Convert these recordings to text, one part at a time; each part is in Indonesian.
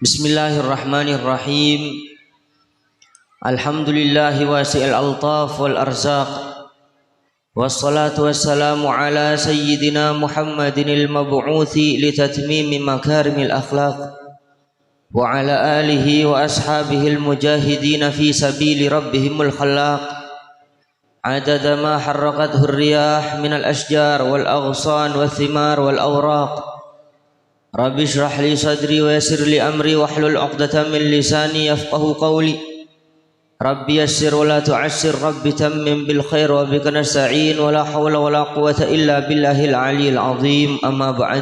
Bismillahirrahmanirrahim. Alhamdulillahi wasi'il altaf wal arzaq. Wassalatu wassalamu ala sayyidina Muhammadinil mab'uthi litatmimi makarimil akhlaq wa ala alihi wa ashabihil mujahidin fi sabili rabbihimul khallaq. Adada ma harraqathu ar-riyah minal ashjar wal aghsan wal thimar wal awraq. Rabbi shrah li sadri wa yassir li amri wahlul 'uqdatam min lisani yafqahu qawli. Rabbi yassir wa la tu'assir, Rabbi tammim bil khair wa bika nasta'in, wa la hawla wa la quwwata illa billahil 'aliyyil 'azim. Amma ba'd.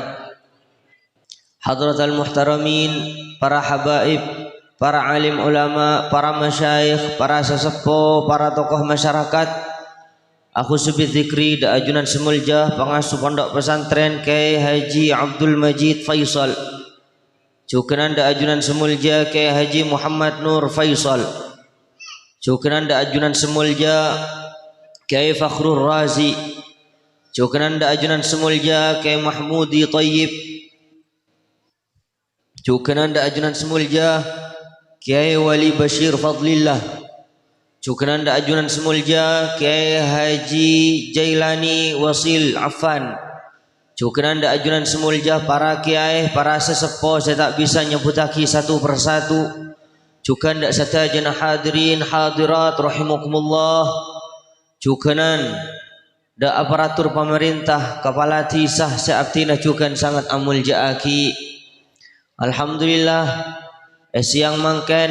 Hadratal muhtaramin, para habaib, para alim ulama, para masyayikh, para sesepuh, para tokoh masyarakat, aku subit zikri da ajunan semulja pengasuh pondok pesantren Kyai Haji Abdul Majid Faisal, cukenan da ajunan semulja Kyai Haji Muhammad Nur Faisal, cukenan da ajunan semulja Kyai Fakhrur Razi, cukenan da ajunan semulja Kyai Mahmudi Tayyib, cukenan da ajunan semulja Kyai Wali Bashir Fadlillah, cukenan da ajunan semulja Kyai Haji Jailani Wasil Affan, cukenan da ajunan semulja para kiai, para sesepuh, saya tak bisa nyebutaki satu persatu. Cukenan da satajana hadirin hadirat rahimakumullah, cukenan da aparatur pemerintah, kepala tisah seabtina cukan sangat amul jaaki. Alhamdulillah, siang mangken,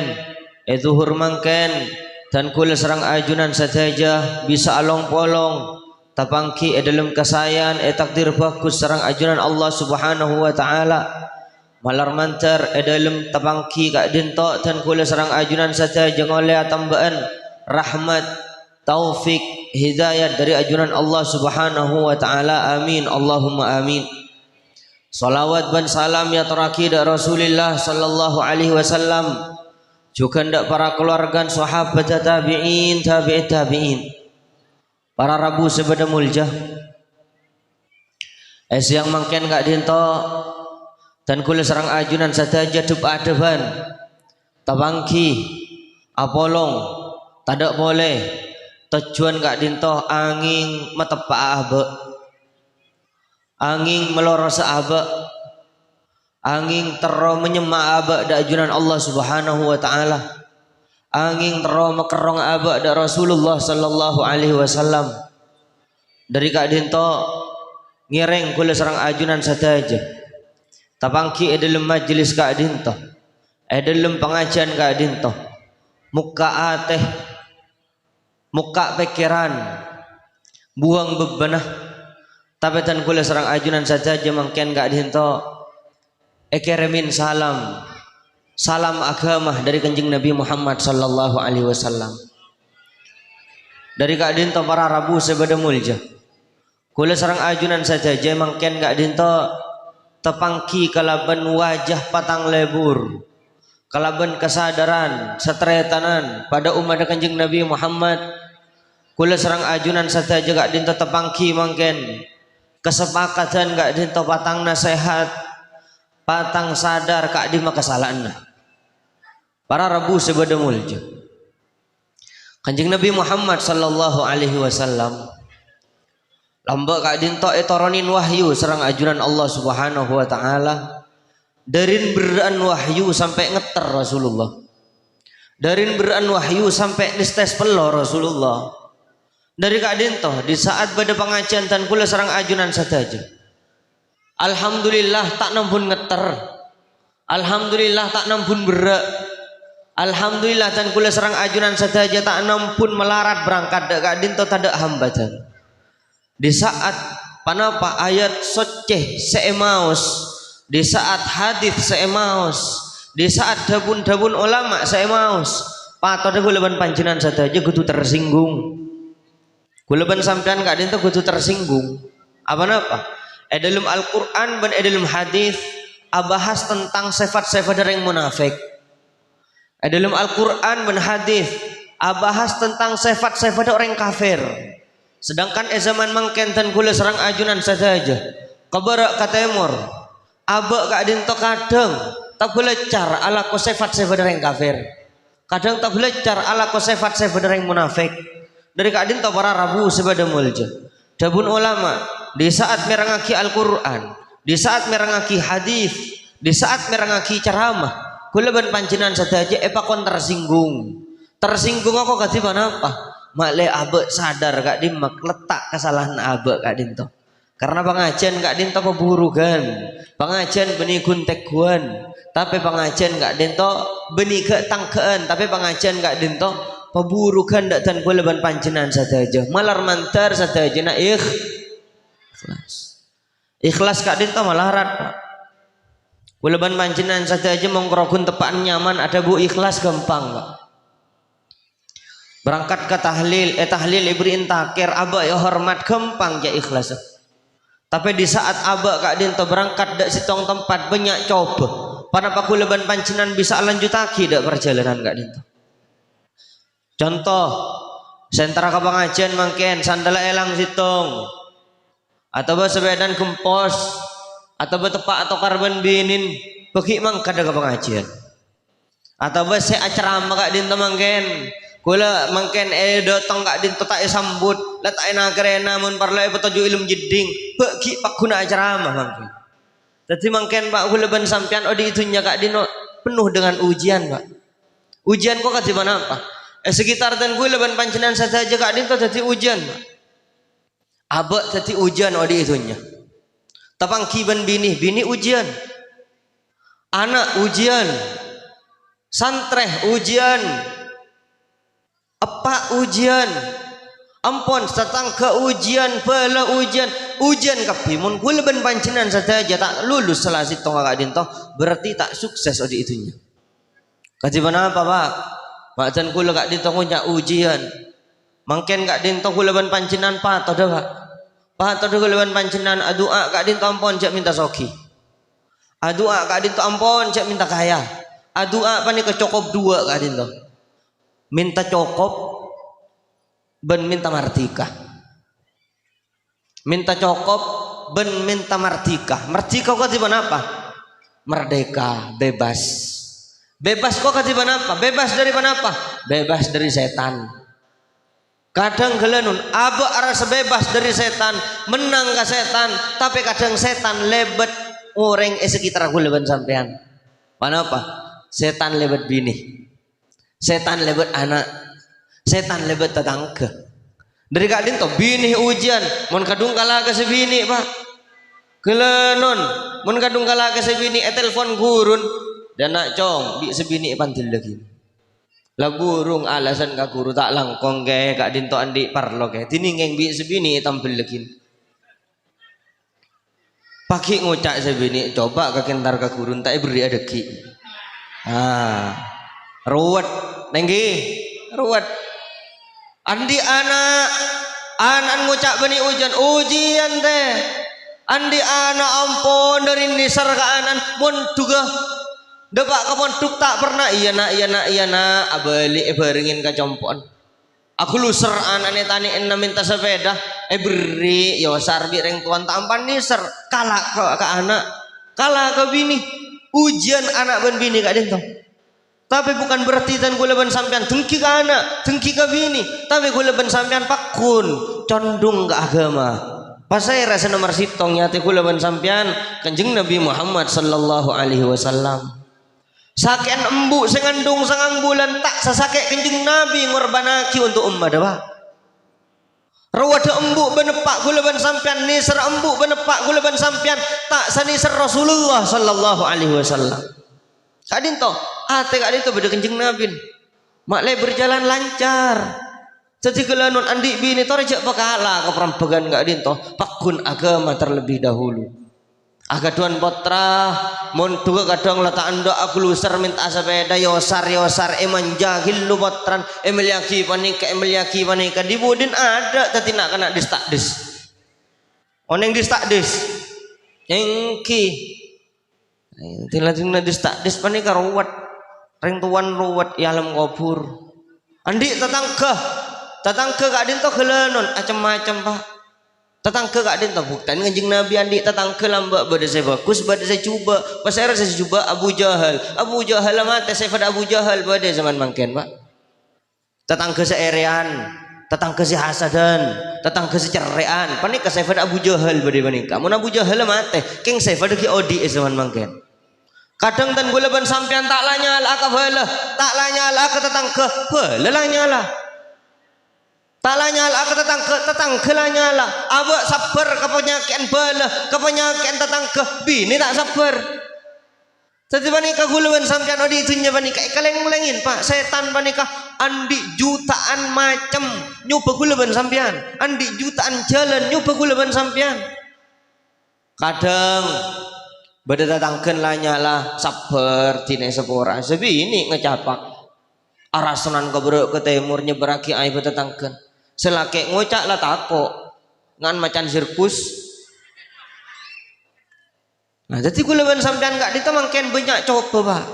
zuhur mangken, dan kula serang ajunan saja bisa along polong tapangki dalam kasayan takdir bagus serang ajunan Allah Subhanahu wa taala malar mantar dalam tapangki kak dinto, dan kula serang ajunan saja ngoleh tambaan rahmat, taufik, hidayat dari ajunan Allah Subhanahu wa taala. Amin Allahumma amin. Salawat dan salam ya terakhir dari Rasulullah sallallahu alaihi wasallam, juga ndak para keluarga sahabat tabi'in tabi'it tabi'in, para rabu sebeda mulja yang mangken gak dinto, dan kula serang ajunan sadaja dub adeban tabangki apolong tadak boleh tujuan gak dinto angin metepa abe, angin meloro abe, angin tero menyemak abak da ajunan Allah Subhanahu wa taala, angin tero mekerong abak da Rasulullah sallallahu alaihi wasallam. Dari kak dinto ngireng kula serang ajunan sadaja tapangki dalam majlis kak dinto, dalam pengajian kak dinto, muka ateh, muka pikiran, buang bebenah, tapi tan kula serang ajunan sadaja mangken kak dinto ekeremin salam, salam agama dari kanjeng Nabi Muhammad sallallahu alaihi wasallam. Dari kak dinto para rabu sebeda mulja, kula serang ajunan saja mangken kak dinto tepangki kalaban wajah patang lebur, kalaban kesadaran setretanan pada umat kanjeng Nabi Muhammad. Kula serang ajunan saja kak dinto tepangki mangken kesepakatan kak dinto patang nasihat, patang sadar kak di makasalahan para rabu sebeda mulja. Kanjeng Nabi Muhammad sallallahu alaihi wasallam lamba kak dinto etoronin wahyu serang ajunan Allah Subhanahu wa taala, darin beraan wahyu sampai ngeter Rasulullah, darin beraan wahyu sampai nistes pelo Rasulullah. Dari kak dinto di saat pada pengajian tan kula serang ajunan saja, alhamdulillah tak nampun ngeter, alhamdulillah tak nampun berak, alhamdulillah dan kula serang ajunan saja tak nampun melarat berangkat dak kak dinto tadak hambatan. Di saat panapa ayat soceh seemaus, di saat hadis seemaus, di saat dabun-dabun ulama seemaus, patode kula ban panjenengan saja kudu tersinggung, kula ban sampean kak dinto kudu tersinggung. Apa napa? Dalam Al-Quran dan dalam hadis abahas tentang sifat-sifat dari yang munafik. Dalam Al-Quran dan hadis abahas tentang sifat-sifat orang kafir. Sedangkan zaman mangken tan kula serang ajunan saja kabarak katemor abak kak dinto kadang tak belajar ala ko sifat sebenarnya yang kafir. Kadang tak belajar ala ko sifat sebenarnya yang munafik. Dari kadin ta para rabu sebada mulja. Dabun ulama di saat merangaki Al-Qur'an, di saat merangaki hadis, di saat merangaki ceramah, kula ban panjenengan sadaja kon tersinggung. Tersinggung aku katiban apa? Makle abe sadar kak dim mak letak kesalahan abe kak dim to. Karena pengajian kak dim to peburukan, pengajian benih kunteguan, tapi pengajian kak dim to benih ketangkean, tapi pengajian kak dim to peburukan dak tan kula ban panjenengan sadaja. Malar mantar sadaja na ikhlas. Ikhlas kak dim to malarat Pak. Kula ban panjenengan sadaja mongkrogun tepaan nyaman ada bu ikhlas gampang Pak. Berangkat ke tahlil ibrin takir aba ya hormat gampang ya ikhlas. Tapi di saat aba kak dinto berangkat dak sitong tempat banyak coba pada paku leban pancenan bisa lanjut lagi dak perjalanan kak dinto. Contoh sentra ke pengajian mangken sandala elang sitong atau sebedan kempos atau tepak atau karban binin bagi mangka ke pengajian atau se acara kak dinto mangken kula mangken datang kak dinto tak sambut letak nagrena mun parla petuju ilmu jeding bagi pak guna acara mangken. Jadi mangken Pak kula ban sampean odi itunya kak dino penuh dengan ujian Pak. Ujian kok kati mana apa? Sekitar dan kula ban pancenan saja kak dinto jadi ujian Pak. Abak jadi ujian odi itunya. Tapang kiban bini ujian. Anak ujian. Santreh ujian. Apa ujian? Ampun tetangga ujian, bala ujian kapimun kula ban pancenan saja tak lulus salah sitong kakak dinto berarti tak sukses odi itunya. Kajiban apa Pak? Macan kula kak dinto punya ujian. Mangken kak dinto kula ban pancenan pato dah Pak. Pato dah kula ban pancenan adua kak dinto ampun jak minta soki. Adua kak dinto ampun jak minta kaya. Adua pani kecokop dua kak dinto. Minta cokop ben minta martika. Minta cokop ben minta martika. Martika kok tiba apa? Merdeka, bebas. Bebas kok tiba apa? Bebas dari apa? Bebas dari setan. Kadang gelenun aba arasa bebas dari setan, menang ke setan, tapi kadang setan lebet orang sekitar aku leban sampean. Kenapa? Setan lebet bini. Setan lebet anak, setan lebet tetangga. Dari kak dinto bini ujian, mon kadung kalah ke sebini Pak. Kelenon, mon kadung kalah ke sebini telepon gurun dan nak cong di sebini pantil lagi. Lah burung alasan kak guru tak langkong ke kak dinto andi parlo ke tiningeng bi sebini tampil lagi. Pagi ngucak sebini coba ke kentar kak gurun tak beri adeki. Ruwet nenggi ruwet andi anak ngucap bani ujian teh andi anak ampun dari nisar ke anan pun juga depak kapon tuk tak pernah iya nak abali barengin kacompon aku luser anane tani enna minta sepeda beri yosar bi reng tuan tampan nisar kalah ke anak kalah ke bini ujian anak ben bini kak dinto. Tapi bukan berarti dan kula ban sampean dengki ke anak, dengki ke bini. Tapi kula ban sampean pakun, condong ke agama. Pas saya rasa nomor sitong nyate kula ban sampean Kanjeng Nabi Muhammad sallallahu alaihi wasallam. Saken embu sengandung sangang bulan tak sasake Kanjeng Nabi ngorbanaki untuk ummah dah. Rawada embu benepak kula ban sampean nisar embu benepak kula ban sampean tak sanisar Rasulullah sallallahu alaihi wasallam. Kadin to, kak dinto beda Kanjeng Nabi. Maklai berjalan lancar. Jadi kelanun andi bini to rejak pakala ke perambagan kak dinto. Pakun agama terlebih dahulu. Agaduan potra, mon juga kadang letak anda aku lusar minta sepeda yosar manja hilu potran emeliaki panika dibudin ada tapi nak kena distakdis. Oneng distakdis. Engki Tila-tila distakdis panika ruwet reng tuan ruwet ya alam kubur andi tetangga kak dinto gelenon macam-macam Pak Tetangga gak dinto buktan kanjeng Nabi andi tetangga lambak pada saya bagus pada saya coba pas saya coba Abu Jahal mati saya pada Abu Jahal pada zaman mangken pak tetangga seerean tetangga si hasadan tetangga si cerean panik saya pada Abu Jahal pada panik kamu Abu Jahal mati king saya pada ki odi zaman mangken kadang tan gula ban sampean tak lanyala ka bala tak lanyala ke tetangga bala lanyala tak lanyala ke tetangga lanyala abak sabar ke penyakian bala ke penyakian tetangga bini tak sabar jadi panika gula ban sampean odi itunya panika kaleng-lengin pak setan panika andi jutaan macam nyoba gula ban sampean andi jutaan jalan nyoba gula ban sampean kadang bada datangkan lah nyala sabar tina sepora sebi ini ngecapak arah sunan keberuk ke timur nyeberaki air bertetangkan selake ngocak lah tako ngan macan sirkus nah jadi kulaban sampean gak ditemangken banyak coba pak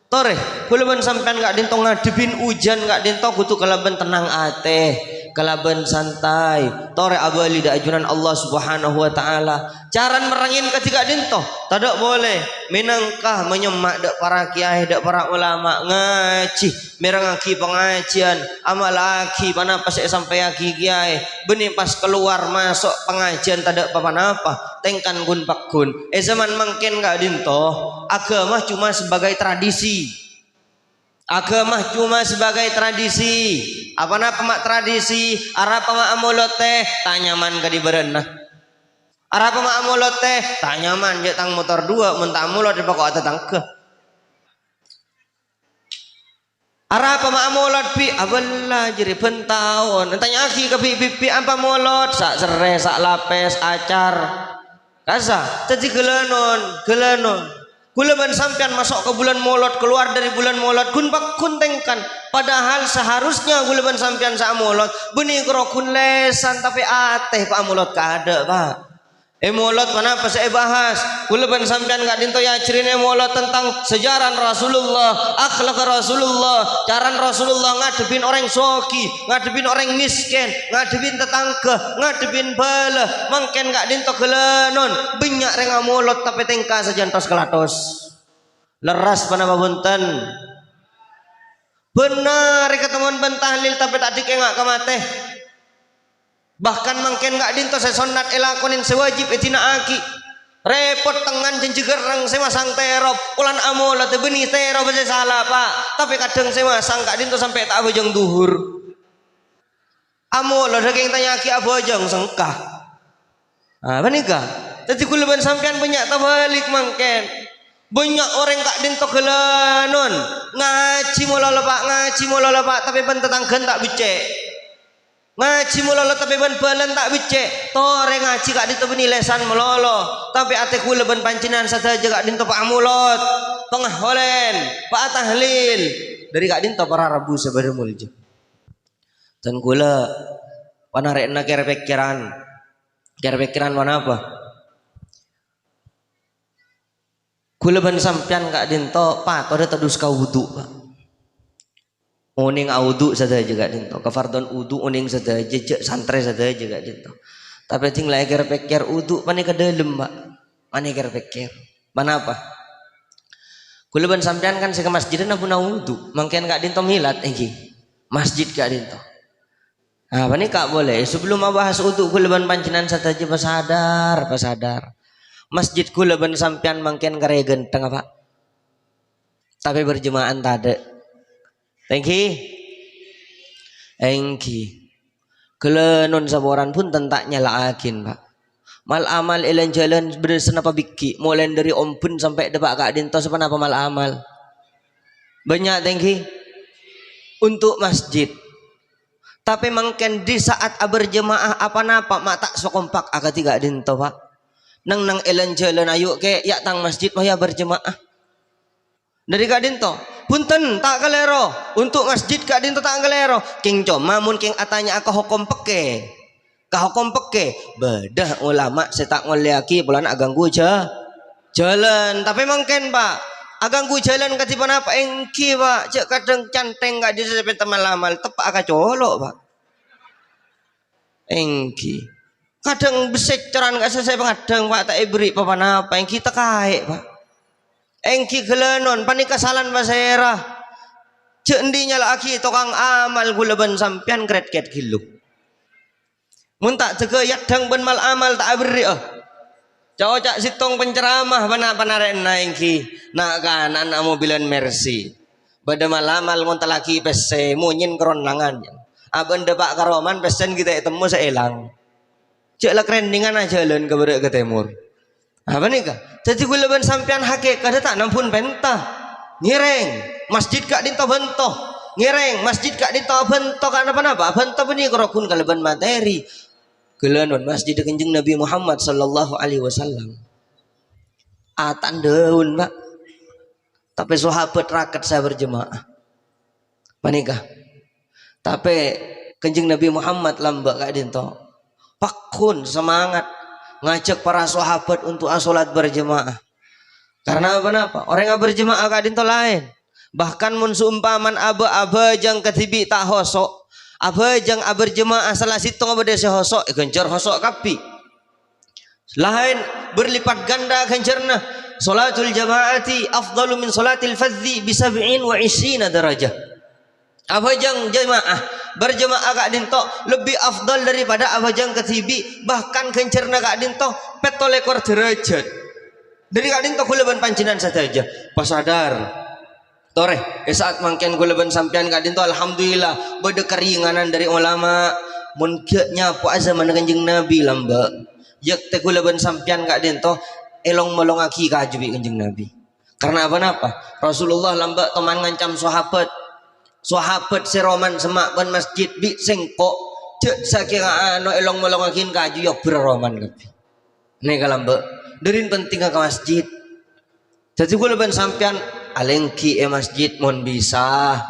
tore kulaban sampean gak dintong ngadepin hujan gak dintong kutu kalaban tenang ate kalaban santai tore abali da ajunan Allah subhanahu wa ta'ala caran merangin ketika dinto tidak boleh minangkah menyemak dak para kiai dak para ulama ngaji merangaki pengajian amal aki mana pas sampai aki kiai benih pas keluar masuk pengajian tidak apa-apa tengkan gun pakun zaman mungkin gak dinto agama cuma sebagai tradisi agama cuma sebagai tradisi apa napa mak tradisi arah mak amulot teh tanyaman ka di berenah arah mak amulot teh tanyaman je tang motor dua mentah amulot di pokok tetang ke arah mak amulot pi aballa jadi pentahun tanya aki ke pi apa mulot sak serai sak lapes acar kasa jadi gelenon Kulaban sampean masuk ke bulan molot keluar dari bulan molot kun tengkan padahal seharusnya kulaban sampean sa molot benih kerokun lesan tapi ateh pak molot kada pak molot kenapa saya bahas kulaban sampean gak dinto ya cerine molot tentang sejarah Rasulullah akhlak Rasulullah cara Rasulullah ngadepin orang soki ngadepin orang miskin ngadepin tetangga ngadepin bala mangken gak dinto gelenon banyak renga molot tapi tengka sejantos kelatos leras panababunten benar ketemuan bentahlil tapi tak dikengak kamate bahkan mungkin gak dinto saya sunat elakonin sewajib etina aki repot tengan jenjegerang saya masang terop ulan amola te benih terop saya salah pak tapi kadang saya masang gak dinto sampai tak abojong duhur amola daging tanya aki abojong sengkah apa nikah jadi kulaban sampean banyak tabalik mungkin banyak orang gak dinto gelanon ngaji mula pak tapi pentetanggan tak becek ngaji mulolo tapi ban balan tak becek tore ngaji gak ditebeni lesan melolo tapi ate kula ban pancinan saja gak dinto pak amulot pengaholen pak tahlil dari gak dinto para rabu sebada mulja dan kula panarekna kere pikiran wana apa kula ban sampean gak dinto pak tore tedus ka wudu pak uning audu saja juga dinto kafardon udu uning saja jejak santre saja juga dinto tapi ting lagi pikir udu pani ke dalam mbak pani pikir mana apa kulaban sampean kan seka masjidan aku na udu mangken gak dinto milat masjid gak dinto nah pani kak boleh sebelum membahas udu kulaban pancinan saja pasadar masjid kulaban sampean mangken kare genteng apa tapi berjemaah tade Thank you. Kelenon saboran pun tentak nyalaakin pak. Mal amal ilan jalan bersenapa biki. Mulai dari ompun sampai depak kak dinto sepanapa mal amal. Banyak thank you. Untuk masjid. Tapi mungkin di saat berjemaah apa napa mak tak sokompak agak tiga dinto pak. Nang ilan jalan ayo ke ya tang masjid maya berjemaah. Dari kak dinto. Punten tak kelero untuk masjid kak dinto tak kelero king coma mun king atanya aku hukum peke bedah ulama saya tak ngoliaki bulan aganggu jalan tapi mungkin pak aganggu jalan katipan apa engki pak cek kadang canteng gak disebut teman lamal tepak agak colok pak engki Kadang besek coran gak selesai pengadang Pak tak ibri papan apa yang kita kae Pak. Engki gelenon panika salan pasera. Cek endinya laki tokang amal gula ben sampean kret-kret gilu. Mun tak tege yadang ben mal amal tak ibri Cocak sitong penceramah panaren engki. Nak kanan nak mobilan Mercy. Bada malamal ngonta laki pese munyin keronangan. Aben depak karoman pesen kita temu seelang. Cek lah kerendingan aja jalan ke timur. Apa nih kak? Jadi gue leban sampean hakikat kada tak nampun pentah. Ngireng masjid kak dinto bentoh. Ngireng masjid kak dinto bentoh karena apa? Bentoh ini kerokun kaleban materi. Gelanon masjid Kanjeng Nabi Muhammad sallallahu alaihi wasallam. Atan daun pak. Tapi sahabat rakat saya berjemaah. Panikah? Tapi Kanjeng Nabi Muhammad lambak kak dinto. Pakun semangat ngajak para sahabat untuk salat berjemaah. Karena apa? Orang yang berjemaah kak dinto lain. Bahkan mun seumpaman aba jang ketibi tak hosok. Abajang berjemaah salah situ ngabade hosok gencar hosok kapi. Lain berlipat ganda gencarna. Salatul jamaati afdalu min salatil fadhi bi 27 darajah. Abajang jemaah berjemaah kak dinto lebih afdal daripada abajang ketibi, bahkan gencarna kak dinto petolekor derajat. Dari kak dinto kuleban pancinan saja. Pasadar Toreh, saat mangken kuleban sampean kak dinto alhamdulillah bade keringanan dari ulama mun nyapu zaman Kanjeng Nabi lamba. Yak te kuleban sampean kak dinto elong melongaki kajubi Kanjeng Nabi. Karena apa? Rasulullah lamba teman ngancam sahabat. Sahabat seroman semak ban masjid bi sengkok cek saking ano elong melongakin kaju ya berroman kapi. Nih kalamba derin penting ke masjid. Jadi kuleban sampean alengki masjid mon bisa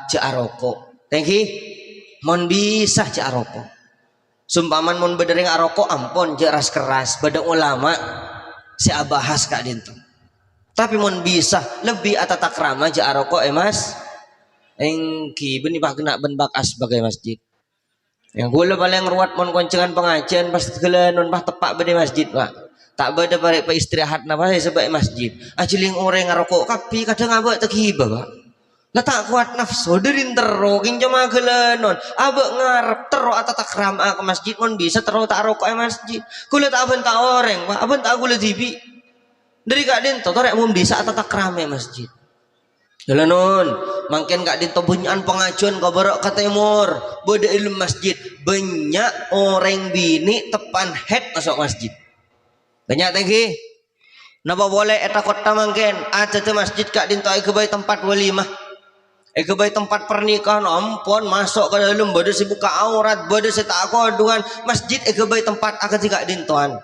cek aroko. Tengki mon bisa cek aroko. Sumpaman mon bedering aroko ampon cek ras keras badang ulama si abahas kak dinto. Tapi mon bisa lebih atatak rama cek aroko mas. Engki beni pak kena ben bakas sebagai masjid. Yang gula paling ruat mon koncengan pengajian pas gelenon pas tepak bede masjid pak. Tak beda parek pa istirahat napa sebagai masjid. Ajiling orang ngarokok kapi kadang abak terhiba pak. Lah tak kuat nafsu derin tero kinjam gelenon. Abak ngarep tero atatak rama ke masjid mon bisa tero tak rokok masjid. Gula tak aben tak orang pak. Aben tak gula tibi. Dari kak dinto torek mun bisa atatak rame masjid. Jalanon, mungkin kak dinto bunyian pengajuan kau berok ke timur, bode ilmu masjid, banyak orang bini tepan head masuk masjid. Banyak tinggi. Napa boleh eta kota mungkin ada tu masjid kak dinto kebaik tempat walimah, kebaik tempat pernikahan, ampun masuk ke dalam bode buka aurat, bode tak kodungan masjid kebaik tempat akad kak dintoan.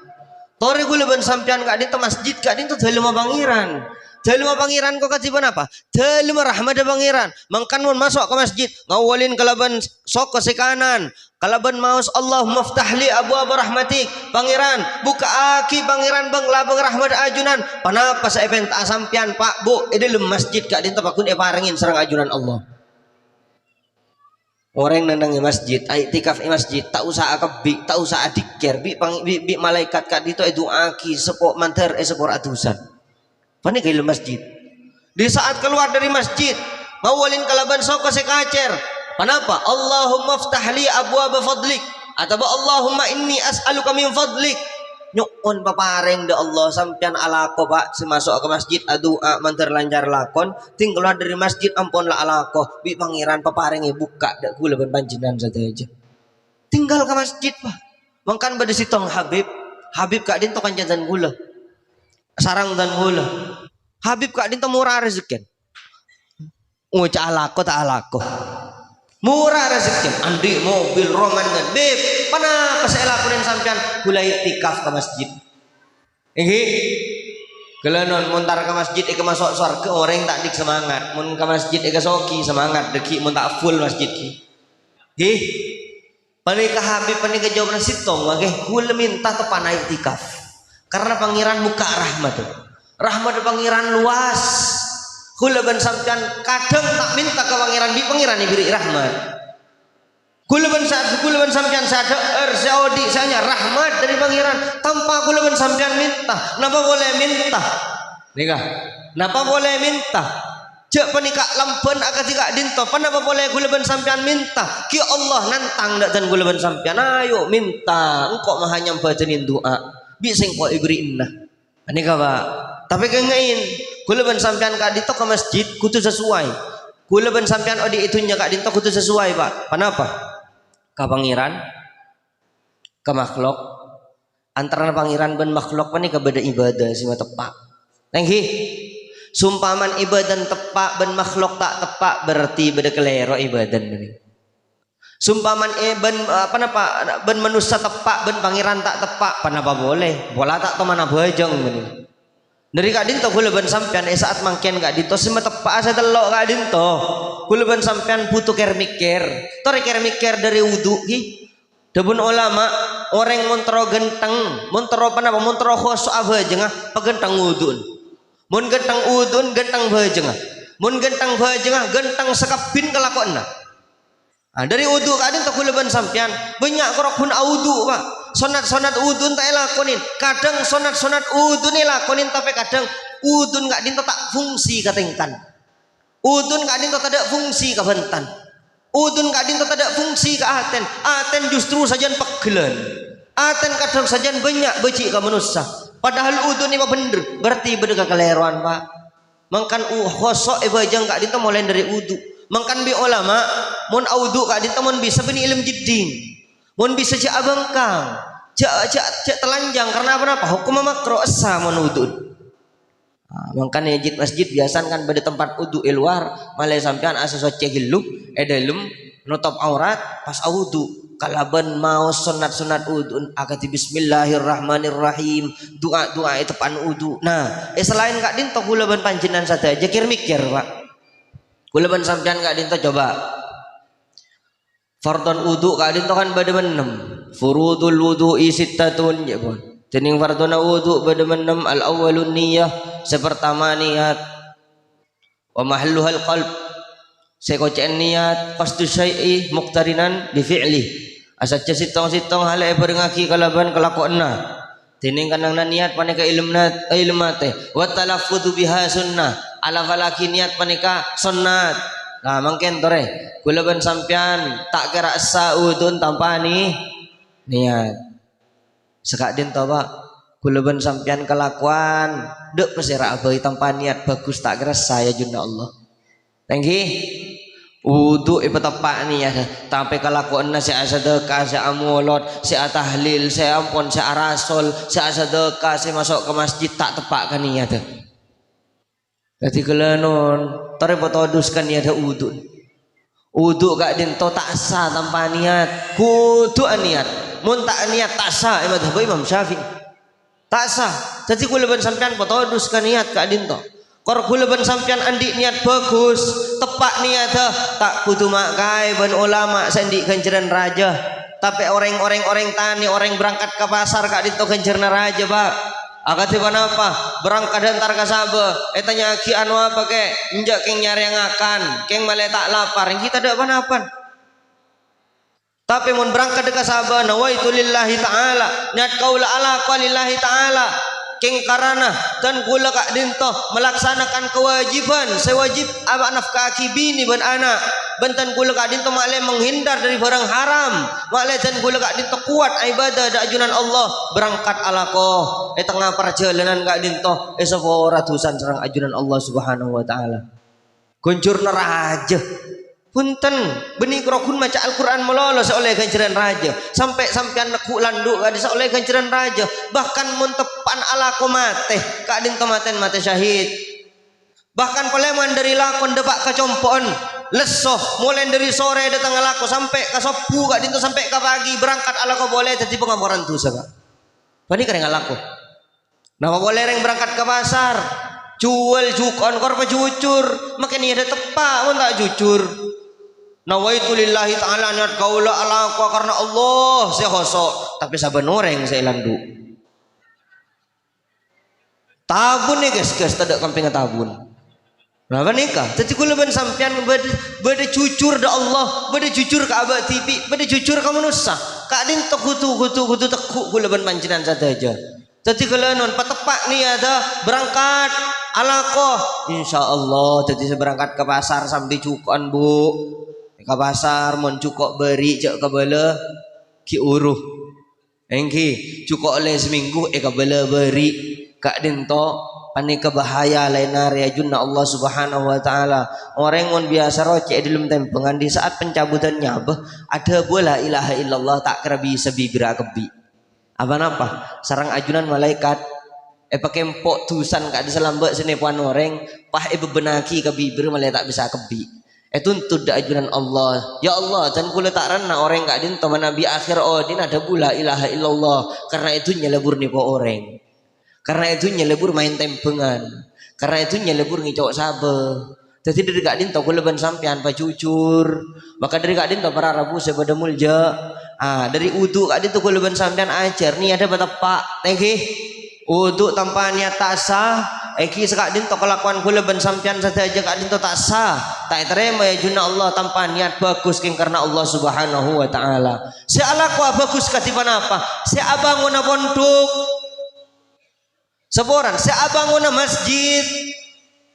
Tori gula ben sampian kak dinto masjid kak dinto dalam pangeran. Dalam pangeran kau katiban apa? Dalam rahmat pangeran. Mangkan mun masuk ke masjid, ngawalin kalaban sok ke kanan. Kalaban maus Allah maftahli abwaab rahmatik. Pangeran, buka aki pangeran bang labang rahmat ajunan. Panapa sa event asampian Pak Bu, dalam masjid kak dinto pakun parengin serang ajunan Allah. Orang nandang masjid, iktikaf masjid, tak usah akabik, tak usah adikir, bi malaikat kak dinto doa aki sepok manter sepok atusan. Pani kayak masjid. Di saat keluar dari masjid, ngawalin kalaban sok ke kacer. Kenapa? Allahumma ftahli abwaab fadlik. Atau Allahumma inni as'aluka min fadlik. Nyukon papareng de Allah sampean alako pak semasuk ke masjid adua mantar lancar lakon. Ting keluar dari masjid ampun la alako. Bi pangeran papareng buka dak kula ben panjenengan saja aja. Tinggal ke masjid pak. Mangkan pada sitong Habib kak dinto kan jantan gula. Sarang dan gula. Habib kak dinto murah rezeki. Uca alako tak alako. Murah rezeki. Andi mobil roman dan beb. Pana saya lakuin sampean gula iktikaf ke masjid. Ini gelanon montar ke masjid ke masuk surga orang tak dik semangat. Mun ke masjid ke soki semangat deki mun tak full masjid ki. Nggih. Panika Habib panika jawab sitong nggih gula minta tepan iktikaf. Karena pangeran buka rahmat. Rahmat pangeran luas. Kula ben sampean kadang tak minta ke pangeran di pangeran diberi rahmat. Kula ben sampean sadar Saudi saya rahmat dari pangeran tanpa kula ben sampean minta. Napa boleh minta? Nikah. Napa boleh minta? Cek penikah lampen akan tidak dinto. Kenapa boleh kula ben sampean minta? Ki Allah nantang dak dan kula ben sampean. Ayo minta. Engkau mah hanya bacain doa. Bisa engkau ibri inna. Nikah Pak. Tapi kengain kula ben sampean ka dinto ke masjid kudu sesuai. Kula ben sampean odi itunya ka dinto kudu sesuai Pak. Kenapa? Ka pangeran, ka makhluk. Antara pangeran ben makhluk panika beda ibadah sih tepak. Tenghi. Sumpaman ibadan tepak ben makhluk tak tepak berarti beda kelero ibadan ini. Sumpaman ben manusia tepak ben pangeran tak tepak panapa boleh? Bola tak to mana bajang ini. Dari kak dinto kula ben sampean saat mangken kak dinto sema tepak asa delok kak dinto. Kula ben sampean butuh ker mikir. Tor ker mikir dari wudu ki. Debun ulama orang montro genteng, montro panapa montro khoso abajengah pegentang wudu. Mun gentang udun gentang bajengah. Mun gentang bajengah gentang sekapin kelakonna. Nah, dari udu kadin tak kuleban sampean banyak korokun audu Pak. Sonat udun tak lakonin. Kadang sonat udun lakonin tapi kadang udun gak dinto tak fungsi katengkan. Udun gak dinto tak ada fungsi kabentan. Udun gak dinto tak ada fungsi ka aten. Aten justru sajian pegelan. Aten kadang sajian banyak beci ka manusia. Padahal udun ini bener, berarti beda kekeliruan Pak. Mangkan khosok bajang kak dinto mulai dari udu. Mangkan bi ulama, mun audu kak dinto mun bisa beni ilmu jiddin, mun bisa cak abangkang, cak telanjang karena apa? Hukum makro asa mun udun. Mangkan masjid biasa kan pada tempat udu luar, malai sampean asa soce hiluk, dalam nutup aurat pas audu. Kalaban mau sunat udun akati bismillahirrahmanirrahim doa itu pan udu. Nah selain kak dinto kula ban panjenengan saja kir mikir Pak. Kula ban sampean kak dinto coba fardhon udu kak dinto kan bade menem furudul wudu'i sittatun ya pun dening fardhona wudu bade menem al awwalun niyyah sepertama niat wa mahalluhal qalb sekocen niat qasdu syai'i muqtarinan bi fi'li. Asaja sitong hal berengaki kalaban kelakuanna. Dening kanang niat panika ilmate. Wa talaffudzu biha sunnah. Ala falaki niat panika sunnat. Nah mangken tore. Kula ben sampean tak kira saudun tanpa niat. Sekak din to Pak. Kula ben sampean kelakuan dek pesira abai tanpa niat bagus tak kira saya junna Allah. Thank you. Wudu tepak ni ya sampai kelakuan si sedekah si amulot si tahlil si ampun si arasol si sedekah si masuk ke masjid tak tepak kan niat jadi kelenon terpotoduskan niat wudu gak dinto tak sah tanpa niat kudu niat mun tak niat tak sah Imam Syafi'i tak sah jadi kula ben sampean potoduskan niat gak dinto kor kula ben sampean andi niat bagus tepak niat tak kudu makai ben ulama sendi kenceran raja tapi orang tani orang berangkat ke pasar kak dito kencerna raja Pak akati apa berangkat antar ka sabe tanya ki anu apa ke injak keng nyari yang akan keng male tak lapar kita dak apa tapi mun berangkat ka sabe nawaitu lillahi taala niat kaula ala qalillahi taala keng karana dan kula kak dinto melaksanakan kewajiban sewajib abak nafkah bini ban anak bentan kula kak dinto makle menghindar dari barang haram makle dan kula kak dinto kuat ibadah da ajunan Allah berangkat alaqoh tengah perjalanan kak dinto ratusan serang ajunan Allah subhanahu wa ta'ala kuncurna raja punten benih krokun maca Al-Quran melolos oleh ganjaran raja sampai sampean neku landuk gak bisa oleh ganjaran raja bahkan muntepan ala komate kadin tomaten mate syahid bahkan peleman dari lakon debak kecompon lesoh mulai dari sore datang lako sampai ke sopu gak dinto sampai ke pagi berangkat ala ko boleh jadi pengampuran dosa Pak pani kering alako nama boleh reng berangkat ke pasar jual jukon korpa jujur makanya ada tepak mun tak jujur nawaitu lillahi ta'ala niat kaula ala karena Allah saya khosok tapi saben orang saya landu tabun nih guys tidak kamping tabun kenapa nikah jadi kula ben sampean bade jujur da Allah bade jujur ke abad TV bade jujur ke manusia kak din to kutu tekuk kula ban pancenan saja. Jadi kelenon patepak ni ada berangkat alakoh insyaallah. Jadi saya berangkat ke pasar sampai cukon bu ke pasar mon cukok beri cek kebele ki uruh engki cukok le seminggu kebele beri kak din to panika bahaya lain area junna Allah subhanahu wa ta'ala. Orang yang biasa rocek dalam tempengan di saat pencabutannya ada bola ilaha illallah tak kerabi sebibira kebi apa napa sarang ajunan malaikat pakai empok tusan kak diselambak sini puan orang pah bebenaki ke bibir malah tak bisa kebi tuntut da ajunan Allah ya Allah dan kula tak rana orang kak din teman nabi akhir din ada bola ilaha illallah karena itu nyelebur nih po orang. Karena itu nyelebur main tempengan. Karena itu nyelebur ngicok sabe. Jadi dari kak din tau kuleban sampean pa cucur. Maka dari kak din tau para rabu sepada mulja. Dari uduk kak din tau kuleban sampean ajar. Nih ada batepak. Tengki. Uduk tanpa niat tak sah. Eki sekak din tau kelakuan kuleban sampean saja kak din tau tak sah. Tak terima ya junna Allah tanpa niat bagus king karena Allah subhanahu wa ta'ala. Si alakwa bagus katipan apa? Si abangun pondok. Seboran saya bangun masjid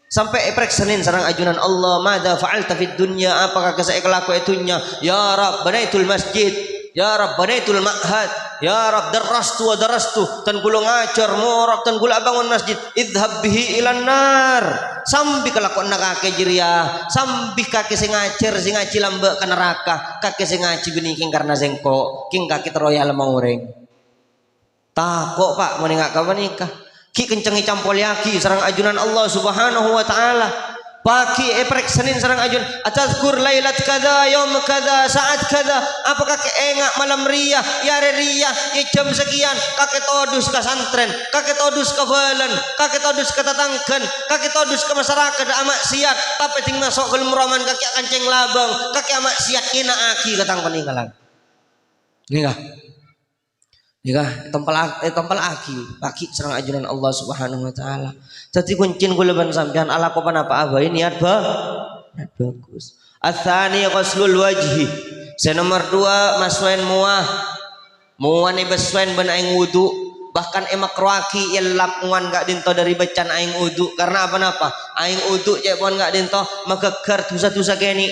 sampai eprek Senin sarang ajunan Allah madza fa'alta fid dunya apakah saya kelaku itunya ya Rabb banaitul masjid ya Rabb banaitul ma'had ya Rabb darastu wa darastu tan kula ngajar murak tan kula bangun masjid idhab bihi ilan nar sambil kelakuan kake jiria sambil kake sing ngajar sing ngaji lambek ke neraka kake sing ngaji beniking karena zengko king kake teroyal maureng takok pak meningak ka menikah ki kencengi campol yaki sarang ajunan Allah subhanahu wa ta'ala pagi eprek Senin sarang ajun atazkur lailat kada yaum kada saat kada apakah keengak malam riyah yare riyah ya jam sekian kakek todus ke santren kakek todus ke balen kakek todus ke tetanggan kakek todus ke masyarakat amak siat tapi ting masuk ke lumraman kakek kanceng labang kakek amak siat kina aki katang peninggalan nggih tempel aki paki serang ajunan Allah subhanahu wa ta'ala. Jadi kuncin kuleban sampean ala kopan apa abai niat bagus. Atsani ghuslul wajhi. Nomor 2 masuen muah ni besuen ben aing wudu bahkan emak roaki yelap muan gak dinto dari becan aing wudu karena apa aing wudu cek pon gak dinto megeger dosa-dosa keni.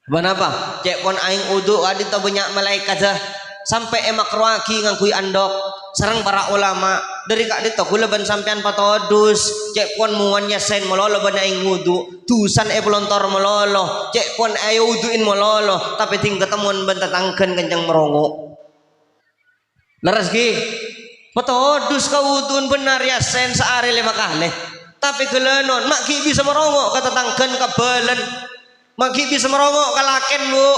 Kenapa? Cek pon aing wudu gak dinto banyak malaikat dah sampai emak roaki ngangkui andok sarang para ulama dari kak dito kula ban sampean patodus cek pon muan yasen mololo ban aing wudu tusan pelontor mololo cek pon ayo wuduin mololo tapi ting ketemuan ban tetangken kencang merongo leres ki patodus ka wuduin benar yasen saare 5 kali tapi kelenon mak ki bisa merongo ka tetangken ka balen mak ki bisa merongo ka laken bu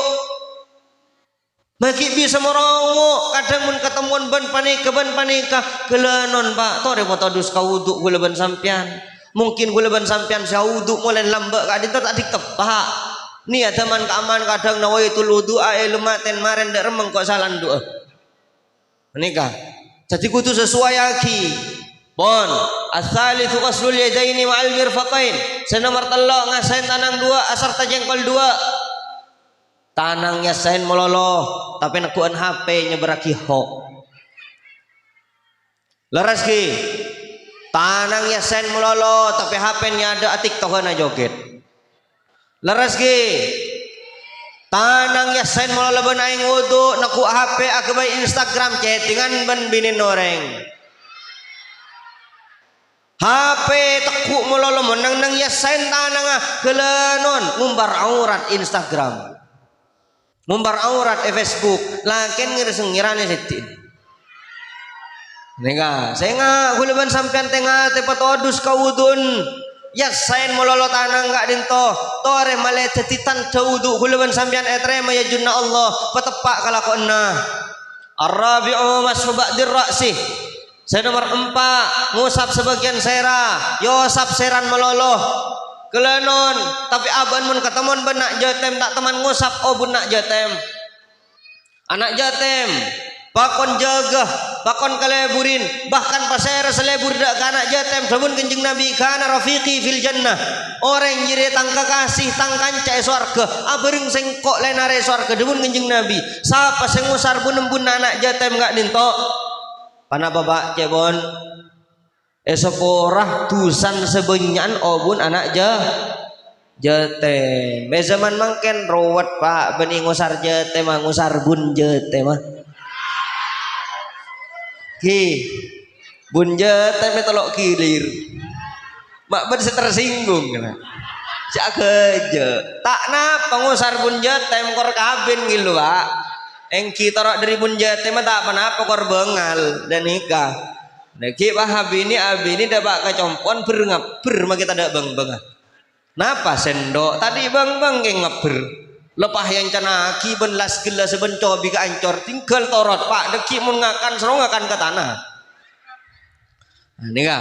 maki bisa merongo kadang mun ketemuan ban panika kelenon pak tore potodus ka wudu gula ban sampean mungkin gula ban sampean sa wudu mulai lambek ka dinto tak ditepak ni ada man kaaman kadang nawaitul wudu ae lumaten maren dak remeng kok salan doa menika jadi kudu sesuai aki bon as-salisu ghuslul yadaini ma'al mirfaqain nomor 3 ngasain tanang 2 asar tajengkol 2 tanang yasain mololo tapi nakuan HP nyeberaki hok leres ki tanang yasain mololo tapi HP nya ada TikTok na joget leres ki tanang yasain mololo ben aing wudu naku HP akabay Instagram chattingan ben binin oreng HP tekuk mololo menang nang yasain tanang kelenon ngumbar aurat Instagram ngumbar aurat Facebook lakin ngirane setin nega saya nggak kuleban sampean tengah tepat odus kawudun ya sain mololo tanang gak dinto tore male tetitan wudu kuleban sampean etrema ya junna Allah petepak kalakonna Ar-rabi'u mashu ba'dir ra'si nomor 4 ngusap sebagian sera yosap seran mololo kelenon tapi aban mun ketemuan benak jatem tak teman ngusap oh benak jatem anak jatem pakon jaga, pakon kaleburin, bahkan pasera selebur dak kanak jatem sabun Kanjeng Nabi kana rafiqi fil jannah. Orang jire tangka kasih tang kanca swarga, abereng sing kok lenare swarga demun Kanjeng Nabi. Sapa sing ngusar bunembun anak jatem gak dinto? Pana babak cebon. Esok orah tusan sebenyan obun anak jatem. Be zaman mangken rawat Pak bening ngusar jatem ngusar bun jatem mah. Ki bun jatem tolok kilir mak ben tersinggung kena cak keje tak napa ngusar bun jatem kor kabin gitu Pak engki torok dari bun jatem tak apa-apa kor bengal dan nikah neki Pak abini dah kecompon ber mah kita dak beng-beng napa sendok tadi beng-beng ke ngeber lepah yang canaki ben las gelas ben cobi ke ancor tinggal torot Pak deki mun ngakan serong ngakan ke tanah. Nah, ini kan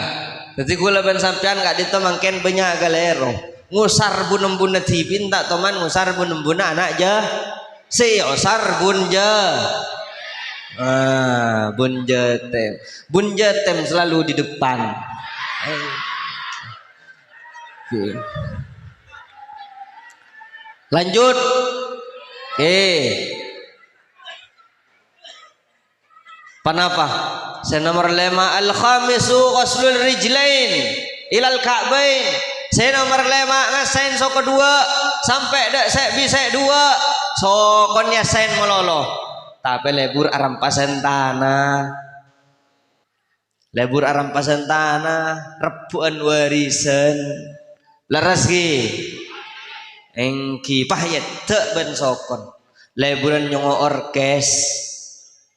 jadi gula ben sampean gak ditemangken banyak galero ngusar bunembun tibin tak teman ngusar bunembun anak si osar bunja bun jatem selalu di depan. Lanjut. Panapa? Saya nomor 5 al-khamisu ghuslul rijlain ilal ka'bain. Saya nomor 5 ngasain so kedua sampai dak sek bisa dua sokonnya sen melolo. Tapi lebur arampasan tanah. Lebur arampasan tanah, rebuan warisan. Leres ki. Engki pahit tak ben sokon leburan nyongo orkes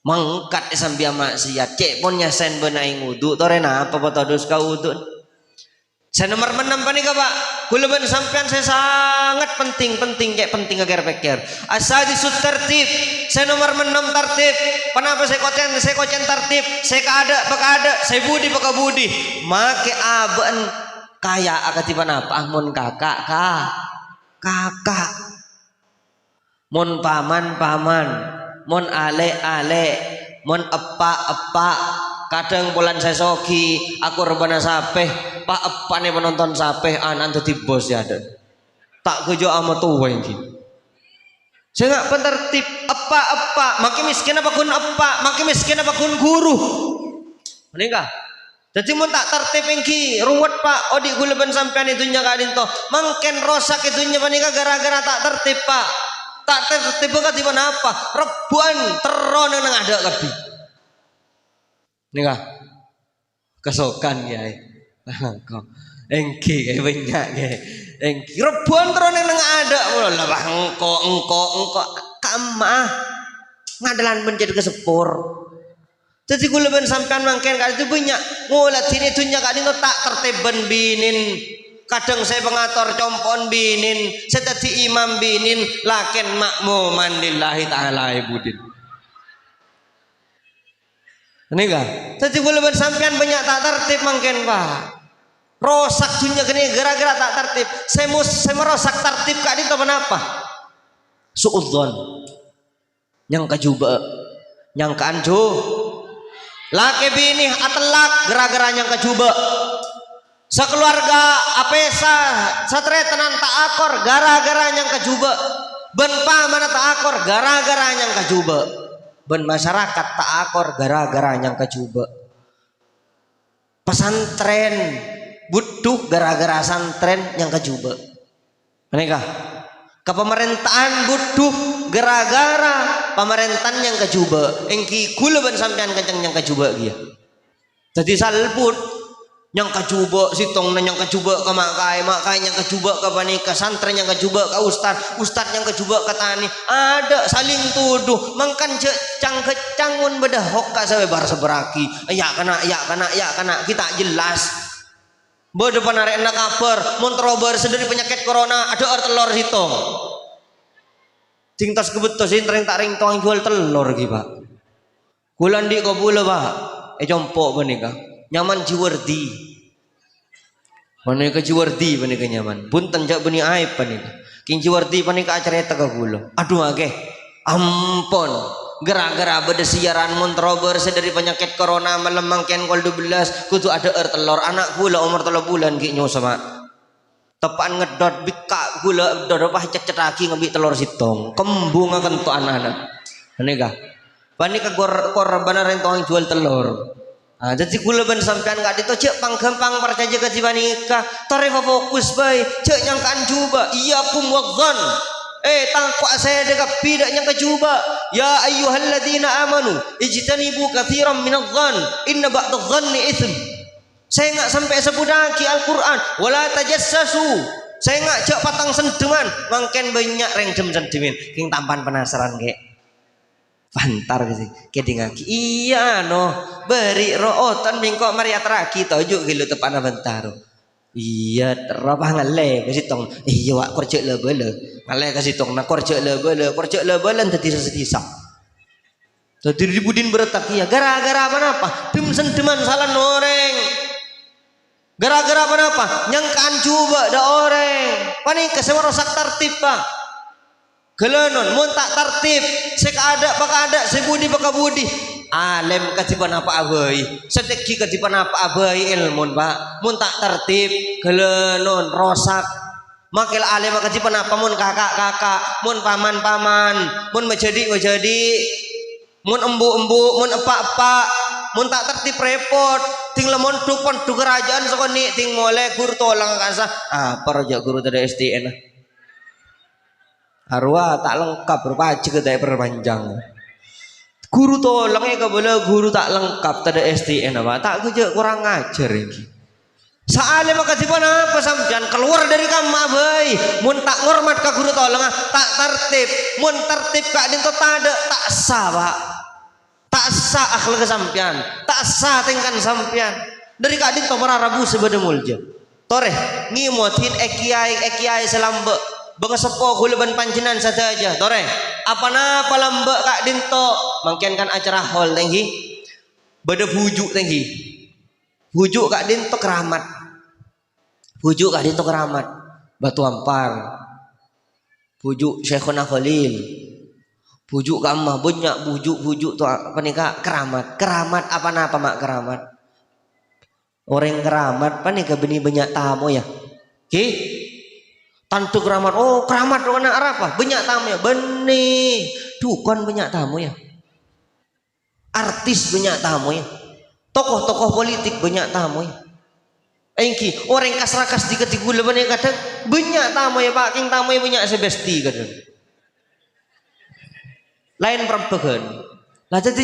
mangkat sambil maksiat cek ponnya sen benaing wudu torena apa potodus kau wudu saya nomor 6 panika Pak kula ben sampean saya sangat penting cek penting agar pikir asadisut tertib saya nomor 6 tertib kenapa saya kocen tertib saya kada saya budi peka budi make aben kaya akatipan apa mun kakak mon paman mon ale mon epak kadang bulan sesoki aku rebana sapeh pak epak nih penonton sapeh anan dadi bos ya ada tak kejo ama tuwa iki saya nggak pentertib epak makin miskin apa kun epak makin miskin apa kun guru menikah jadi mun tak tertib engki ruwet Pak odi gula ben sampean itu nya kadin to mangken rosak itu nya panika gara-gara tak tertib Pak tak tertib ka di mana apa rebuan teron nang ada kabeh nikah kesokan ya kok engki kayak banyak ge engki rebuan teron nang ada lah engko kamah ngadalan menjadi kesepur. Jadi gula ben sampean mangken kali itu banyak ngulat sini dunya kali itu tak tertib binin kadang saya pengator compon binin saya tadi imam binin lakin makmuman lillahi ta'ala ibudin ini kan jadi gula ben sampean banyak tak tertib mangken Pak rosak dunya gini gara-gara tak tertib saya merosak tertib kali itu kenapa suudzon yang kejuba yang keanju laki bini atelak gara-gara yang kejuba sekeluarga apesa satretenan tak akor gara-gara yang kejuba ben pamana tak akor gara-gara yang kejuba ben masyarakat tak akor gara-gara yang kejuba pesantren butuh gara-gara santren yang kejuba menikah ke pemerintahan butuh gara-gara pemerintahan yang kejuba engki kula ben sampean kenceng yang kejuba dia jadi salput yang kejuba sitong yang kejuba ke makai yang kejuba ke panika santren yang kejuba ke ustad yang kejuba ke tani ada saling tuduh mangkan kecang bedah hokka sawe bar seberaki ya kena kita jelas bodoh panarek nak kabar montrober sendiri penyakit corona ada telur sitong cintas kebetul sih tak ring tong jual telur gitu Pak kulan di kabula Pak compok menikah nyaman jiwardi menikah jiwardi menikah nyaman bunten jak beni aib menikah king jiwardi menikah acara eta kabula aduh age ampun Gara-gara beda siaran montrober dari penyakit corona malam mangken kol 12 kudu ada telur anak gula umur 3 bulan gitu sama tepan ngedot bika gula dodot pah cecetaki ngebik telur sitong kembung akan tuh anak-anak ini kah panik korban rentong jual telur. Ah, jadi gula ban sampean gak dito cek pang gampang percaya ke jibanika tarefa fokus bay cek nyangkaan juba iya kum wadzan tangkwa saya dekat tidak nyangka juba ya ayyuhalladzina amanu ijtanibu katsiran minadh-dhann inna ba'dadh-dhanni itsm. Saya enggak sampai sebudaki Al-Qur'an wala tajassasu. Saya enggak cek patang sendeman mangken banyak rengdem sendemin king tampan penasaran ge pantar sih kedingaki iya no beri rootan mingko mari atraki tojuk gilu tepana bentaro. Iya terapa ngale kasih tong iya wak kerja lebele ngale kasih tong nak kerja lebele tadi sesisa tadi ribudin beretak iya gara-gara apa tim sendeman salah noreng gara-gara apa nyangkaan coba da oreng panik kesewa rosak tertib pak gelenon mun tak tertib seka ada sebudi baka budi alem katipan apa abai sedeki katipan apa abai ilmun pak mun tak tertib gelenon rosak makil alem katipan apa mun kakak mun paman mun menjadi mun embu mun epak mun tak tertib repot ting lemon dukon du kerajaan sokoni ting mulai guru tolong kasa apa raja guru tadi STN arwah tak lengkap berpacu ke daerah perpanjang guru tolongnya kebelah guru tak lengkap tada STN apa tak kerja kurang ngajar ini soalnya maka apa sampean keluar dari kamar bay mun tak ngormat ke guru tolong tak tertib mun tertib kak dinto tada tak sah pak tak sah akhlak sampean tak sah tingkan sampean dari kak dinto mararabu sebeda mulja toreh ngimotin ekiai selambe bangga sepo gulaban pancenan saja tore apa lambak kak dinto mangkian kan acara hall tenggi beda bujuk tenggi bujuk kak dinto keramat batu ampar bujuk Syekhona Khalil bujuk kamah banyak bujuk tuh apa nih kak keramat apa mak keramat orang keramat apa nih kak benih banyak tamu ya tantu keramat keramat mana apa banyak tamu ya benih dukun banyak tamu ya artis banyak tamu ya tokoh politik banyak tamu ya engki orang kasrakas di ketigula banyak kadang banyak tamu ya pak king tamu ya banyak sebesti kadang lain perempuan lah jadi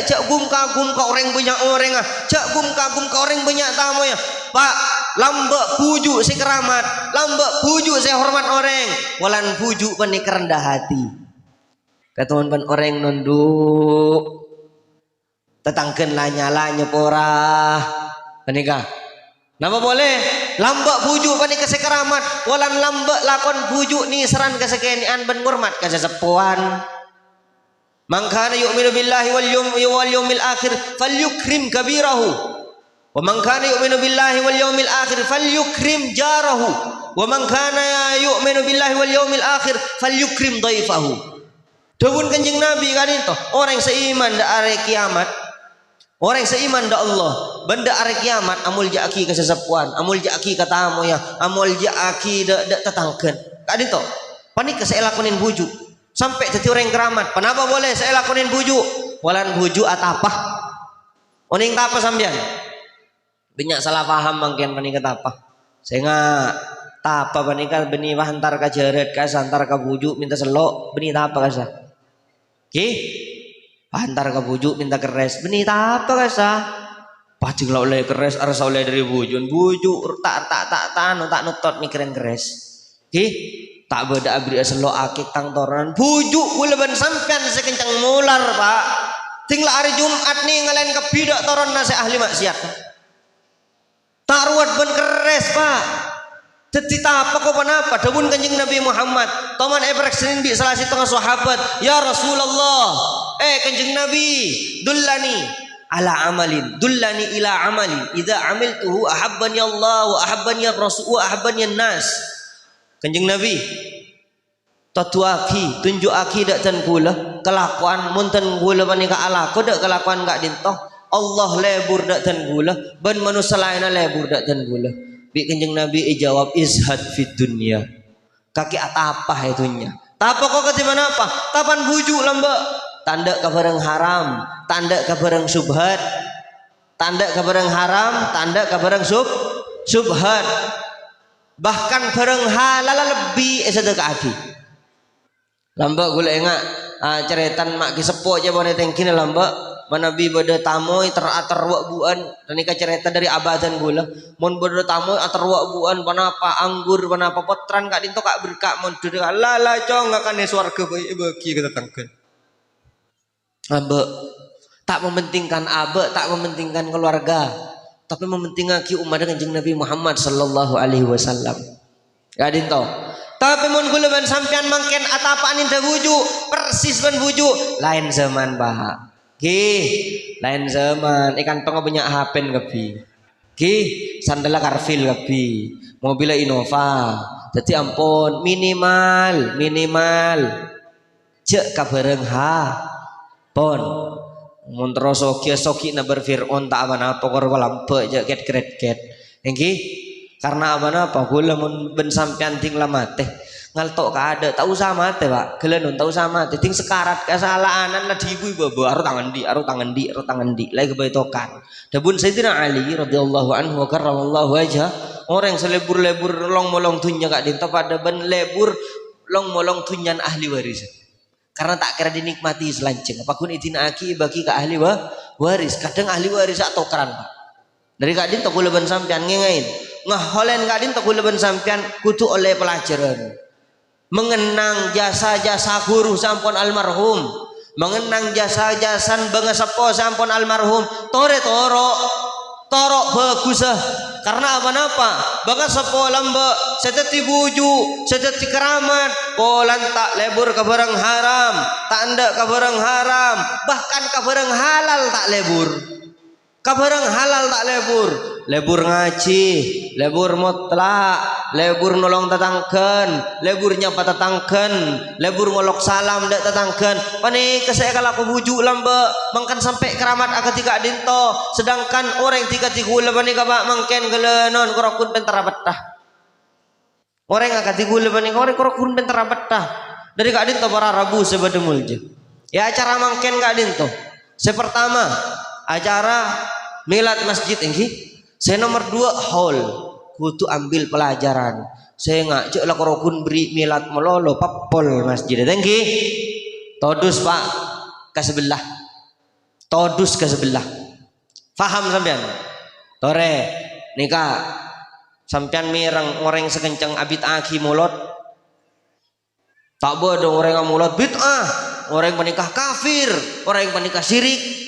cak gum kagum ka orang banyak orang cak gum kagum ka orang banyak tamu ya pak lambak pujuk si keramat lambak pujuk si hormat orang walan pujuk panik rendah hati ketemuan orang nunduk tetangken lah nyala nyeporah panikah nama boleh lambak pujuk panik ke si keramat walan lambak lakon pujuk ni seran ke sekenian ben ngormat ke sesepuan. Man kana yu'minu billahi wal yawmil akhir falyukrim kabirahu wa man kana yu'minu billahi wal yawmil akhir falyukrim jarahu wa man kana yu'minu billahi wal yawmil akhir falyukrim dhaifahu. Dawun Kanjeng Nabi kan itu orang seiman da are kiamat orang seiman da Allah benda are kiamat amul jaki ke sesepuan amul jaki ke tamu ya amul jaki da tetangken kan itu panik ke saya lakonin bujuk sampai jadi orang keramat kenapa boleh saya lakonin bujuk walan bujuk atapah oning tapa sambian banyak salah paham mungkin panik atapah saya nggak tapa panik benih hantar ke jeret ke hantar ke bujuk minta selok benih tapa kasa hantar ke bujuk minta keres benih tapa kasa pacing lah oleh keres harus oleh dari bujuk tak nutot mikirin keres tak beda abri aslo akik tang toran bujuk buleban sampean sekencang mular pak tinggal hari Jumat nih ngalain kebidak toran nasi ahli maksiat tak ruat ben keres pak jadi apa kau kenapa dawun Kanjeng Nabi Muhammad taman ebrek senin bi salah si tengah sahabat ya Rasulullah Kanjeng Nabi dullani ala amalin dullani ila amalin idza amiltuhu ahabbani Allah wa ahabbani Rasul wa ahabbani nas. Kanjeng Nabi Tatuaki tunjuk aki dak ten kula kelakuan munten kula panika alaku dak kelakuan gak dintoh Allah lebur dak ten kula ban manusia lainna lebur dak ten kula bi kanjeng Nabi jawab izhad fid dunya kaki atapah itunya tapi kok ketimana apa tapan bujuk lamba tanda kabareng haram tanda kabareng subhat tanda kabareng haram tanda kabareng subhat bahkan bareng halal lebih sedekah aki lamba gula enggak ceretan mak kisepo aja boleh tengkin lamba manabi bade tamoy teratar wak buan dan ika cerita dari abadan gula mon bade tamoy atar wak buan panapa anggur panapa potran kak dinto kak berkak mon dude lala cong akan swarga bagi kita tangken lamba tak mementingkan abe tak mementingkan keluarga tapi mementingkan ki umat dengan kanjeng Nabi Muhammad sallallahu alaihi wasallam kak dinto tapi mun kula ban sampean mangken atapaan indah buju persis ban buju lain zaman bah ki lain zaman ikan tong banyak hapen kepi ki sandala karfil kepi mobil Innova jadi ampun minimal cek kabareng ha pon mun terus soki na berfir'aun tak apa kor lampe cek ket engki karena apa kula mun ben sampean ting lamate ngaltok ka ada tak usah mate pak gelenon tak usah mate ting sekarat kesalahanan lah diibu babo aru tangan di lagi kebaitokan dabun Sayyidina Ali radhiyallahu anhu karramallahu wajha orang selebur-lebur long molong tunya kak dinto pada ben lebur long molong tunyan ahli waris karena tak kira dinikmati selanceng apapun itina aki bagi ke ahli waris kadang ahli waris atau keran pak dari kak dinto kula ben sampean ngengain ngaholen kadin tak kula ben sampean kudu oleh pelajaran mengenang jasa-jasa guru sampun almarhum mengenang jasa-jasan bengesepo sampun almarhum torok bagus karena apa bangga sepo lamba seteti buju seteti keramat polan tak lebur ke barang haram tak anda ke barang haram bahkan ke barang halal tak lebur kabareng halal tak lebur ngaji lebur mutlak lebur nolong tatangken lebur nyapa tatangken lebur ngolok salam dak tatangken pani kesaya kalau aku bujuk lamba mangkan sampai keramat aga tiga dinto sedangkan orang tiga tigula pani kabak mangken gelenon korokun pentara betah orang aga tigula pani orang korokun pentara betah dari kak dinto para rabu sebademul je ya acara mangken kak dinto sepertama acara milad masjid ini saya nomor 2 hall kudu ambil pelajaran saya ngajak lah korokun beri milad melolo papol masjid tengki todus pak ke sebelah faham sampean tore nikah sampean mirang orang sekencang abid aki mulot tak bodoh orang yang mulot bid'ah orang yang menikah kafir orang yang menikah syirik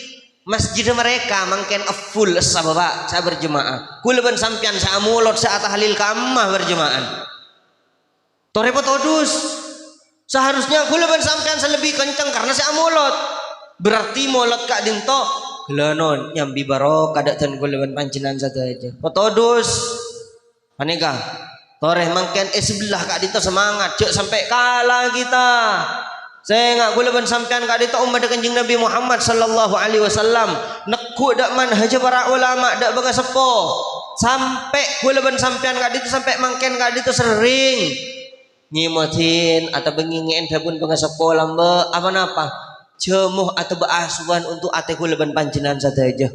masjid mereka mangken full sababa saya berjemaah kula ban sampean saya mulot saat tahlil kamah berjemaah torepot todus seharusnya kula ban sampean lebih kencang karena saya mulot berarti mulot kak dinto gelenon nyambi barok kada ten kula ban pancenan satu aja potodus aneka toreh mangken sebelah kak dinto semangat cek sampai kalah kita saya nggak boleh ban sampean kak dita umat kanjeng Nabi Muhammad sallallahu alaihi wasallam nekuk dak manhaj para ulama dak baga sepo sampai boleh ban sampean kak dita sampai mangken kak dita sering nyimatin atau bengingin dabun baga sepo lamba apa jemuh atau beasuhan untuk ate kula ban panjenengan saja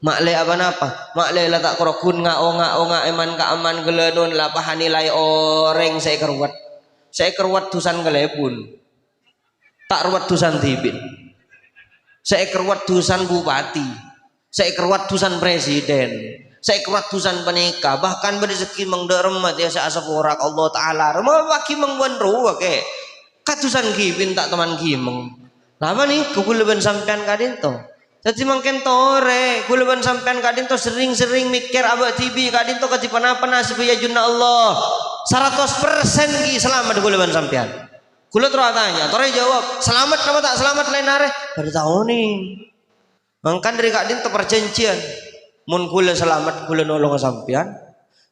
makle apa makle la tak korokun nga eman ka aman gelenon la pahanilai orang saya kerwat tusan gelebun tak ruwat tusan tibin saya kerwat tusan bupati saya kerwat tusan presiden saya kerwat tusan penikah bahkan berizeki mengdermat ya saya asap orak Allah Ta'ala rumah waki mengwan ruwa ke katusan kibin tak teman kimeng lama nih kegulaban sampean kadinto jadi mungkin tore gulaban sampean kadinto sering-sering mikir abak tibi kadinto ketipan apa nasib ya junna Allah 100% ki selamat gulaban sampean kula terus tanya, tore jawab, selamat apa tak selamat lain are? Pada tahu nih. Mangkan dari kak dinto perjanjian. Mun kula selamat kula nolong sampean.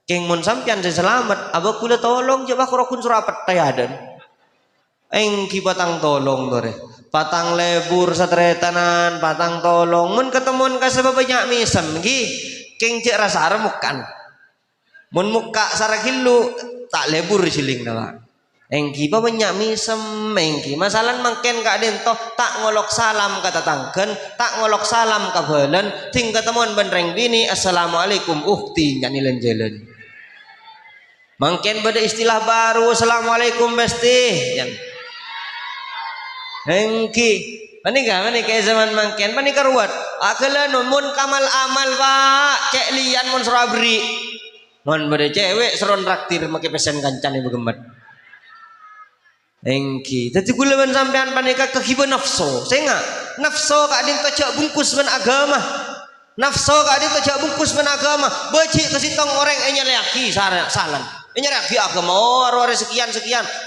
Keng mun sampean saya selamat, abah kula tolong coba korokun surapat tayadan. engki patang tolong tore patang lebur satretanan patang tolong mun ketemuan ka sebab banyak misem gi keng cek rasa remukan mun muka sarakillu tak lebur siling dawa engki pa banyak misem engki masalah mangken ka den toh tak ngolok salam kata tangken tak ngolok salam ka balen ting ketemuan benreng bini assalamualaikum ukti nyanilen jalan mangken beda istilah baru assalamualaikum besti yan engki panika zaman mangken panika ruwat akala mun kamal amal pak cek lian mun surabri mun beda cewek seron traktir make pesen kancan ibu gemet engki dadi kula ben sampean panika kehiba nafsu senga nafsu kak din tojak bungkus ben agama nafsu kak din tojak bungkus ben agama becik kesintong orang enya laki salan enya laki agama ora sekian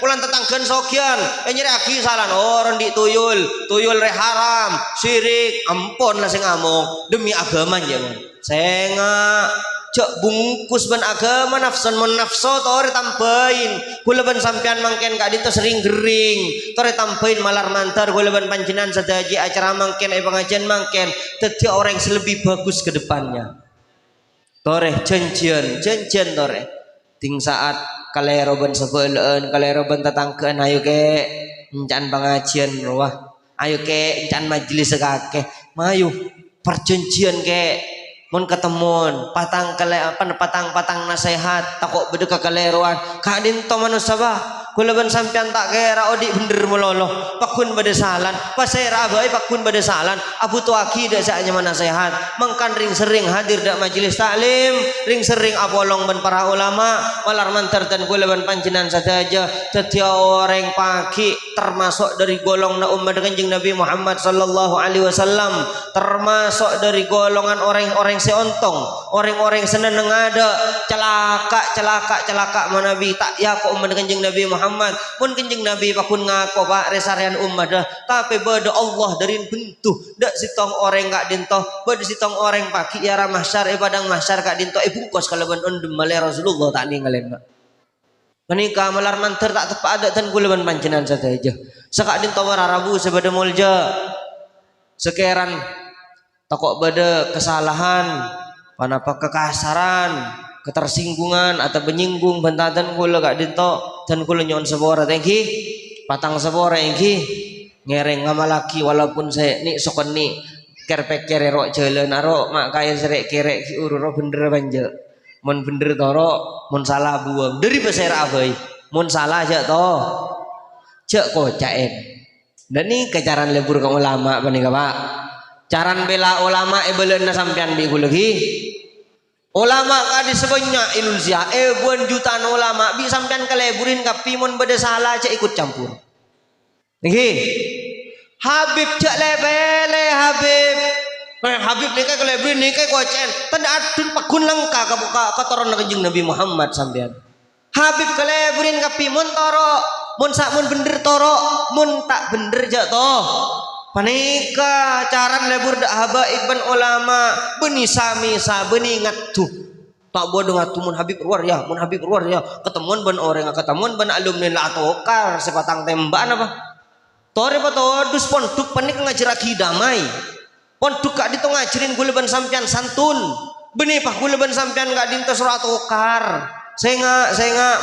ulan tetanggen sogian enya laki salan orang di tuyul re haram syirik ampun lah sing ngamuk demi agama ya senga cek bungkus ban agama nafsan mun nafsu tore tambahin kula ban sampean mangken kak dinto sering gering tore tambahin malar mantar kula ban panjenengan sadaji acara mangken pengajian mangken dadi orang yang lebih bagus ke depannya tore janjian tore ting saat kalero ban sebeuleun kalero ban tatangkeun ayo ke encan pengajian wah ayo ke encan majelis sekake mayu perjanjian ke mun ketemuan patang nasihat takok bede kekaleruan kadin to manusia bah kula ban sampean tak kira odik bener meloloh pakun bade salan pasera bae pakun bade salan abu tuaki dak saknya nasihat mangkan ring sering hadir dak majelis taklim ring sering abolong ban para ulama malar mantar dan kula ban panjenengan saja setiap orang pagi termasuk dari golongan umat Kanjeng Nabi Muhammad sallallahu alaihi wasallam termasuk dari golongan orang-orang seontong orang-orang seneng ada celaka manabi tak ya ko umat Kanjeng Nabi Muhammad mun Kanjeng Nabi pakun ngako pak resarian umat dah tapi beda Allah dari bentuh dak sitong orang gak dintoh beda sitong orang pagi ya mahsyar padang mahsyar gak dintoh bungkus kalaban undem male Rasulullah tak ninggalen menika malar manter tak tepat ada dan kulaban panjenengan saja sekak dintoh rabu sebada mulja sekeran takok beda kesalahan panapa kekasaran ketersinggungan atau menyinggung bentadan kula gak dinto dan kula nyon sebora tengki patang sebora engki ngereng ngamalaki walaupun saya ni sokon ni kerpek kerero jalan aro mak kaya serek kerek ki ururo bener banja mun bener toro mun salah buang dari besera abai mun salah aja to cek kocaen dan ni kejaran lebur ke ulama panika pak caran bela ulama ebeleuna sampean di kula lagi ulama kadi sebanyak Indonesia buan jutaan ulama bi sampean keleburin kapi mun bade salah cek ikut campur nggih Habib cek lebele Habib nikah keleburin nikah kocen tanda adun pakun lengka ka toron Kanjeng Nabi Muhammad sampean Habib keleburin kapi mun toro mun sak mun bener toro mun tak bener jak toh panika caran lebur dak habaib ban ulama beni samisa beni ngatu tak bodoh ngatu mun Habib keluar ya ketemuan ban orang ketemuan ban alumni la tokar sepatang tembak apa tore patodus ponduk panik ngajar damai ponduk gak dito ngajarin gule ban sampean santun beni pak gule ban sampean gak dinto surat tokar Senga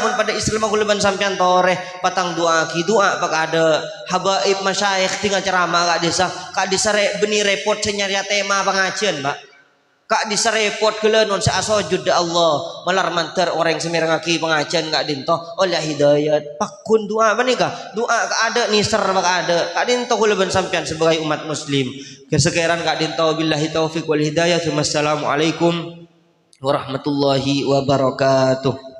mun pada Islam aku leban sampean tore patang doa pak ada habaib masyayikh tinggal ceramah kak desa beni repot senyari tema pengajian pak kak desa repot kelenon seasojud da Allah malar manter orang semirangaki pengajian kak dinto oleh hidayat pakun doa apa nih kak doa kak ada niser kak ada kak dinto aku leban sampean sebagai umat muslim kesekiran kak dinto billahi taufiq wal hidayah. Wassalamualaikum warahmatullahi wabarakatuh.